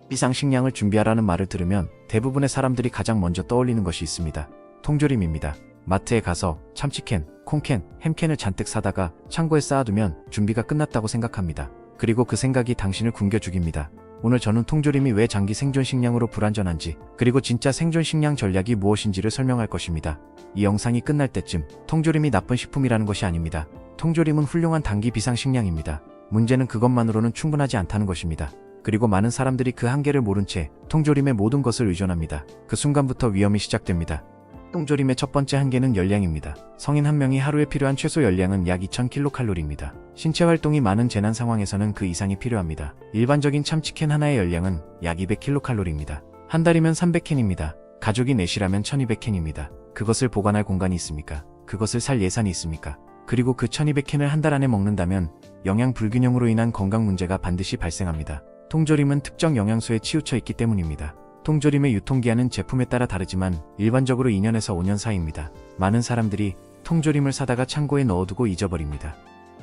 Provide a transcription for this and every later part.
비상식량을 준비하라는 말을 들으면 대부분의 사람들이 가장 먼저 떠올리는 것이 있습니다. 통조림입니다. 마트에 가서 참치캔, 콩캔, 햄캔을 잔뜩 사다가 창고에 쌓아두면 준비가 끝났다고 생각합니다. 그리고 그 생각이 당신을 굶겨 죽입니다. 오늘 저는 통조림이 왜 장기 생존 식량으로 불완전한지, 그리고 진짜 생존 식량 전략이 무엇인지를 설명할 것입니다. 이 영상이 끝날 때쯤 통조림이 나쁜 식품이라는 것이 아닙니다. 통조림은 훌륭한 단기 비상 식량입니다. 문제는 그것만으로는 충분하지 않다는 것입니다. 그리고 많은 사람들이 그 한계를 모른 채 통조림의 모든 것을 의존합니다. 그 순간부터 위험이 시작됩니다. 통조림의 첫 번째 한계는 열량입니다. 성인 한 명이 하루에 필요한 최소 열량은 약 2000kcal입니다. 신체 활동이 많은 재난 상황에서는 그 이상이 필요합니다. 일반적인 참치캔 하나의 열량은 약 200kcal입니다. 한 달이면 300캔입니다. 가족이 넷이라면 1200캔입니다. 그것을 보관할 공간이 있습니까? 그것을 살 예산이 있습니까? 그리고 그 1200캔을 한 달 안에 먹는다면 영양 불균형으로 인한 건강 문제가 반드시 발생합니다. 통조림은 특정 영양소에 치우쳐 있기 때문입니다. 통조림의 유통기한은 제품에 따라 다르지만 일반적으로 2년에서 5년 사이입니다. 많은 사람들이 통조림을 사다가 창고에 넣어두고 잊어버립니다.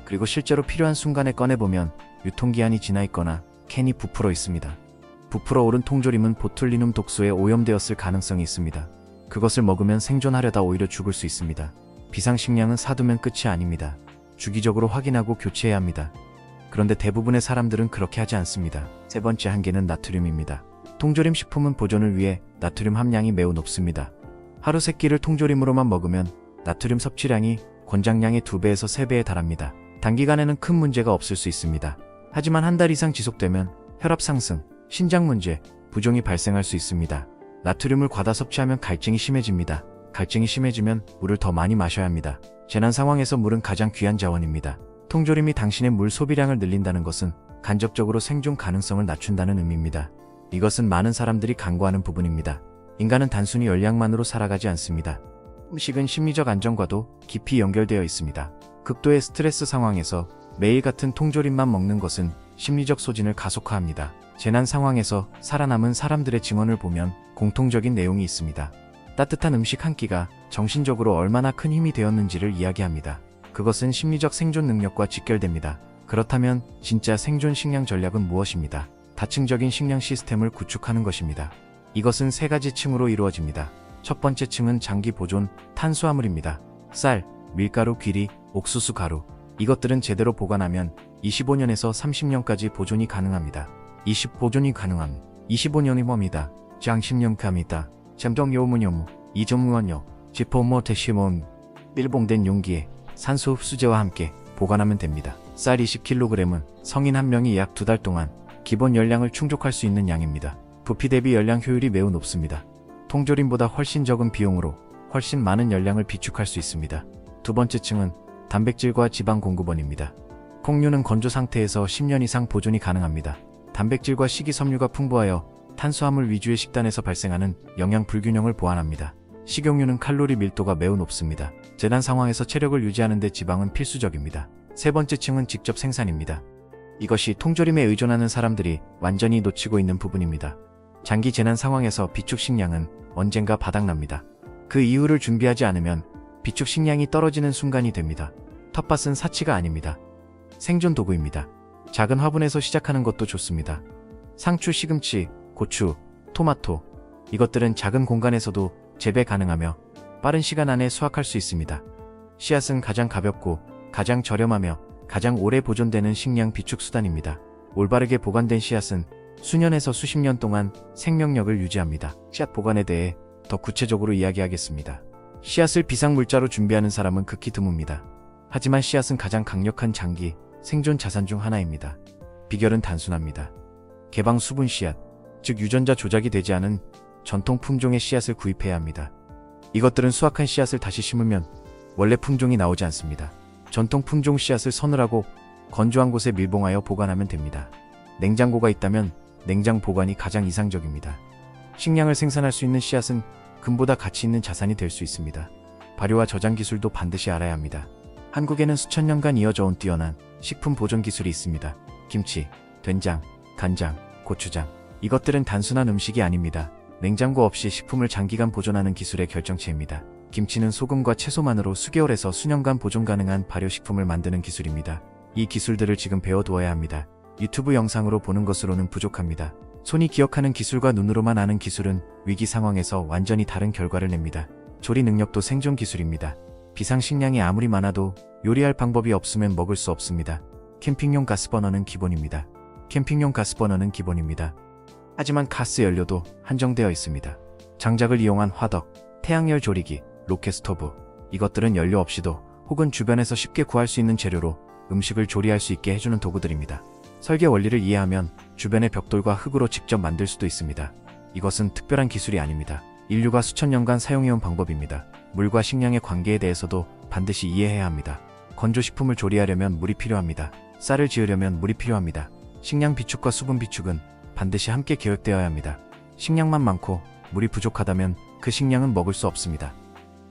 그리고 실제로 필요한 순간에 꺼내보면 유통기한이 지나 있거나 캔이 부풀어 있습니다. 부풀어 오른 통조림은 보툴리눔 독소에 오염되었을 가능성이 있습니다. 그것을 먹으면 생존하려다 오히려 죽을 수 있습니다. 비상식량은 사두면 끝이 아닙니다. 주기적으로 확인하고 교체해야 합니다. 그런데 대부분의 사람들은 그렇게 하지 않습니다. 세 번째 한계는 나트륨입니다. 통조림 식품은 보존을 위해 나트륨 함량이 매우 높습니다. 하루 3끼를 통조림으로만 먹으면 나트륨 섭취량이 권장량의 2배에서 3배에 달합니다. 단기간에는 큰 문제가 없을 수 있습니다. 하지만 한 달 이상 지속되면 혈압 상승, 신장 문제, 부종이 발생할 수 있습니다. 나트륨을 과다 섭취하면 갈증이 심해집니다. 갈증이 심해지면 물을 더 많이 마셔야 합니다. 재난 상황에서 물은 가장 귀한 자원입니다. 통조림이 당신의 물 소비량을 늘린다는 것은 간접적으로 생존 가능성을 낮춘다는 의미입니다. 이것은 많은 사람들이 간과하는 부분입니다. 인간은 단순히 열량만으로 살아가지 않습니다. 음식은 심리적 안정과도 깊이 연결되어 있습니다. 극도의 스트레스 상황에서 매일 같은 통조림만 먹는 것은 심리적 소진을 가속화합니다. 재난 상황에서 살아남은 사람들의 증언을 보면 공통적인 내용이 있습니다. 따뜻한 음식 한 끼가 정신적으로 얼마나 큰 힘이 되었는지를 이야기합니다. 그것은 심리적 생존 능력과 직결됩니다. 그렇다면 진짜 생존 식량 전략은 무엇입니다? 다층적인 식량 시스템을 구축하는 것입니다. 이것은 3가지 층으로 이루어집니다. 첫 번째 층은 장기 보존, 탄수화물입니다. 쌀, 밀가루, 귀리, 옥수수 가루. 이것들은 제대로 보관하면 25년에서 30년까지 보존이 가능합니다. 보존이 가능함. 25년이 뭡니다. 장 10년 갑니다. 잠동요무요무, 이점무원요, 지포모테시몬. 밀봉된 용기에 산소 흡수제와 함께 보관하면 됩니다. 쌀 20kg은 성인 한 명이 약 2달 동안 기본 열량을 충족할 수 있는 양입니다. 부피 대비 열량 효율이 매우 높습니다. 통조림보다 훨씬 적은 비용으로 훨씬 많은 열량을 비축할 수 있습니다. 두 번째 층은 단백질과 지방 공급원입니다. 콩류는 건조 상태에서 10년 이상 보존이 가능합니다. 단백질과 식이섬유가 풍부하여 탄수화물 위주의 식단에서 발생하는 영양 불균형을 보완합니다. 식용유는 칼로리 밀도가 매우 높습니다. 재난 상황에서 체력을 유지하는 데 지방은 필수적입니다. 세 번째 층은 직접 생산입니다. 이것이 통조림에 의존하는 사람들이 완전히 놓치고 있는 부분입니다. 장기 재난 상황에서 비축 식량은 언젠가 바닥납니다. 그 이후를 준비하지 않으면 비축 식량이 떨어지는 순간이 됩니다. 텃밭은 사치가 아닙니다. 생존 도구입니다. 작은 화분에서 시작하는 것도 좋습니다. 상추, 시금치, 고추, 토마토. 이것들은 작은 공간에서도 재배 가능하며 빠른 시간 안에 수확할 수 있습니다. 씨앗은 가장 가볍고 가장 저렴하며 가장 오래 보존되는 식량 비축 수단입니다. 올바르게 보관된 씨앗은 수년에서 수십 년 동안 생명력을 유지합니다. 씨앗 보관에 대해 더 구체적으로 이야기하겠습니다. 씨앗을 비상물자로 준비하는 사람은 극히 드뭅니다. 하지만 씨앗은 가장 강력한 장기 생존 자산 중 하나입니다. 비결은 단순합니다. 개방 수분 씨앗, 즉 유전자 조작이 되지 않은 전통 품종의 씨앗을 구입해야 합니다. 이것들은 수확한 씨앗을 다시 심으면 원래 품종이 나오지 않습니다. 전통 품종 씨앗을 서늘하고 건조한 곳에 밀봉하여 보관하면 됩니다. 냉장고가 있다면 냉장 보관이 가장 이상적입니다. 식량을 생산할 수 있는 씨앗은 금보다 가치 있는 자산이 될 수 있습니다. 발효와 저장 기술도 반드시 알아야 합니다. 한국에는 수천 년간 이어져 온 뛰어난 식품 보존 기술이 있습니다. 김치, 된장, 간장, 고추장. 이것들은 단순한 음식이 아닙니다. 냉장고 없이 식품을 장기간 보존하는 기술의 결정체입니다. 김치는 소금과 채소만으로 수개월에서 수년간 보존 가능한 발효식품을 만드는 기술입니다. 이 기술들을 지금 배워두어야 합니다. 유튜브 영상으로 보는 것으로는 부족합니다. 손이 기억하는 기술과 눈으로만 아는 기술은 위기 상황에서 완전히 다른 결과를 냅니다. 조리 능력도 생존 기술입니다. 비상식량이 아무리 많아도 요리할 방법이 없으면 먹을 수 없습니다. 캠핑용 가스버너는 기본입니다. 캠핑용 가스버너는 기본입니다. 하지만 가스 연료도 한정되어 있습니다. 장작을 이용한 화덕, 태양열 조리기, 로켓 스토브, 이것들은 연료 없이도 혹은 주변에서 쉽게 구할 수 있는 재료로 음식을 조리할 수 있게 해주는 도구들입니다. 설계 원리를 이해하면 주변의 벽돌과 흙으로 직접 만들 수도 있습니다. 이것은 특별한 기술이 아닙니다. 인류가 수천 년간 사용해온 방법입니다. 물과 식량의 관계에 대해서도 반드시 이해해야 합니다. 건조식품을 조리하려면 물이 필요합니다. 쌀을 지으려면 물이 필요합니다. 식량 비축과 수분 비축은 반드시 함께 계획되어야 합니다. 식량만 많고 물이 부족하다면 그 식량은 먹을 수 없습니다.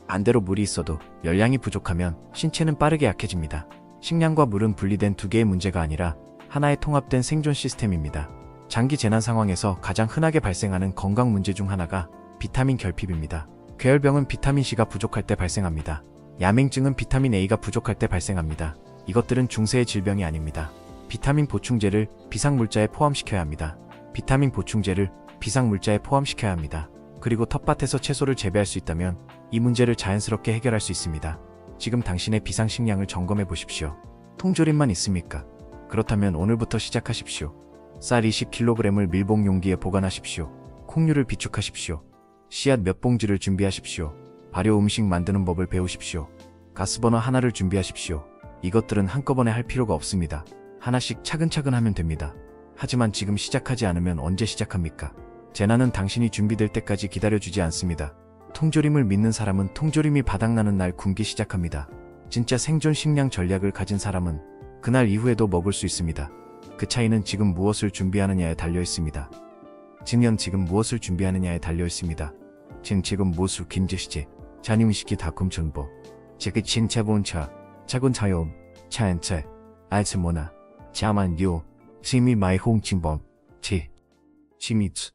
반대로 물이 있어도 열량이 부족하면 신체는 빠르게 약해집니다. 식량과 물은 분리된 두 개의 문제가 아니라 하나의 통합된 생존 시스템입니다. 장기 재난 상황에서 가장 흔하게 발생하는 건강 문제 중 하나가 비타민 결핍입니다. 궤열병은 비타민C가 부족할 때 발생합니다. 야맹증은 비타민 A가 부족할 때 발생합니다. 이것들은 중세의 질병이 아닙니다. 비타민 보충제를 비상물자에 포함시켜야 합니다. 비타민 보충제를 비상물자에 포함시켜야 합니다. 그리고 텃밭에서 채소를 재배할 수 있다면 이 문제를 자연스럽게 해결할 수 있습니다. 지금 당신의 비상식량을 점검해 보십시오. 통조림만 있습니까? 그렇다면 오늘부터 시작하십시오. 쌀 20kg을 밀봉 용기에 보관하십시오. 콩류를 비축하십시오. 씨앗 몇 봉지를 준비하십시오. 발효 음식 만드는 법을 배우십시오. 가스버너 하나를 준비하십시오. 이것들은 한꺼번에 할 필요가 없습니다. 하나씩 차근차근 하면 됩니다. 하지만 지금 시작하지 않으면 언제 시작합니까? 재난은 당신이 준비될 때까지 기다려주지 않습니다. 통조림을 믿는 사람은 통조림이 바닥나는 날 굶기 시작합니다. 진짜 생존 식량 전략을 가진 사람은 그날 이후에도 먹을 수 있습니다. 그 차이는 지금 무엇을 준비하느냐에 달려 있습니다. 지금 무엇을 준비하느냐에 달려 있습니다. 지금 무엇을 김제시지 잔임시키 다쿰천보 제그 진차본차 차군차용 차엔체 알츠모나 자만요 시미 마이 홍침범 치 시미츠